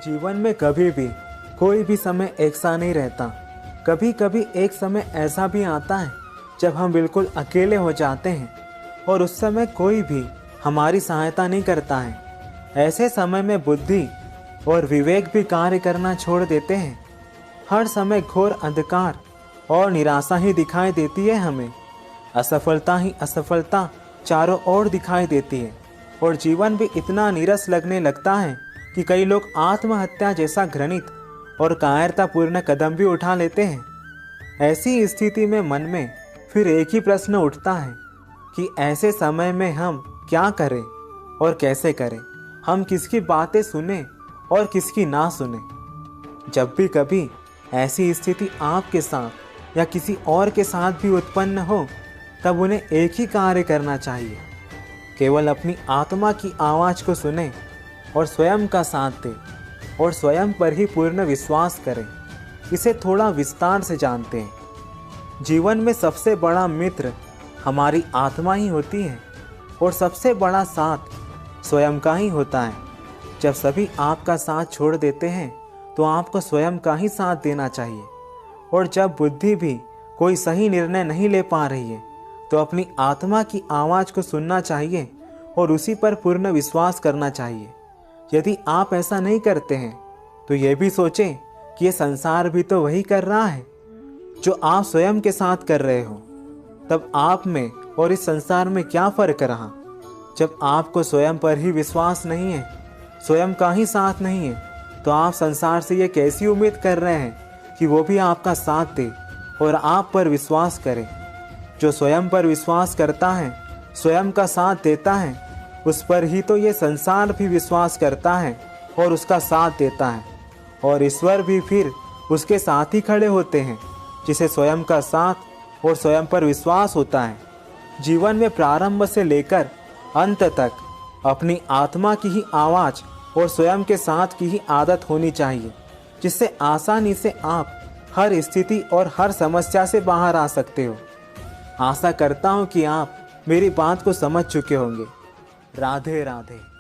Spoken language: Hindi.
जीवन में कभी भी कोई भी समय एक सा नहीं रहता। कभी कभी एक समय ऐसा भी आता है जब हम बिल्कुल अकेले हो जाते हैं और उस समय कोई भी हमारी सहायता नहीं करता है। ऐसे समय में बुद्धि और विवेक भी कार्य करना छोड़ देते हैं। हर समय घोर अंधकार और निराशा ही दिखाई देती है हमें। असफलता ही असफलता चारों ओर दिखाई देती है और जीवन भी इतना नीरस लगने लगता है कि कई लोग आत्महत्या जैसा घृणित और कायरतापूर्ण कदम भी उठा लेते हैं। ऐसी स्थिति में मन में फिर एक ही प्रश्न उठता है कि ऐसे समय में हम क्या करें और कैसे करें। हम किसकी बातें सुने और किसकी ना सुने। जब भी कभी ऐसी स्थिति आपके साथ या किसी और के साथ भी उत्पन्न हो, तब उन्हें एक ही कार्य करना चाहिए। केवल अपनी आत्मा की आवाज़ को सुने और स्वयं का साथ दे और स्वयं पर ही पूर्ण विश्वास करें। इसे थोड़ा विस्तार से जानते हैं। जीवन में सबसे बड़ा मित्र हमारी आत्मा ही होती है और सबसे बड़ा साथ स्वयं का ही होता है। जब सभी आपका साथ छोड़ देते हैं तो आपको स्वयं का ही साथ देना चाहिए। और जब बुद्धि भी कोई सही निर्णय नहीं ले पा रही है तो अपनी आत्मा की आवाज़ को सुनना चाहिए और उसी पर पूर्ण विश्वास करना चाहिए। यदि आप ऐसा नहीं करते हैं तो ये भी सोचें कि ये संसार भी तो वही कर रहा है जो आप स्वयं के साथ कर रहे हो। तब आप में और इस संसार में क्या फ़र्क रहा। जब आपको स्वयं पर ही विश्वास नहीं है, स्वयं का ही साथ नहीं है, तो आप संसार से ये कैसी उम्मीद कर रहे हैं कि वो भी आपका साथ दे और आप पर विश्वास करे। जो स्वयं पर विश्वास करता है, स्वयं का साथ देता है, उस पर ही तो ये संसार भी विश्वास करता है और उसका साथ देता है। और ईश्वर भी फिर उसके साथ ही खड़े होते हैं जिसे स्वयं का साथ और स्वयं पर विश्वास होता है। जीवन में प्रारंभ से लेकर अंत तक अपनी आत्मा की ही आवाज़ और स्वयं के साथ की ही आदत होनी चाहिए, जिससे आसानी से आप हर स्थिति और हर समस्या से बाहर आ सकते हो। आशा करता हूँ कि आप मेरी बात को समझ चुके होंगे। राधे राधे।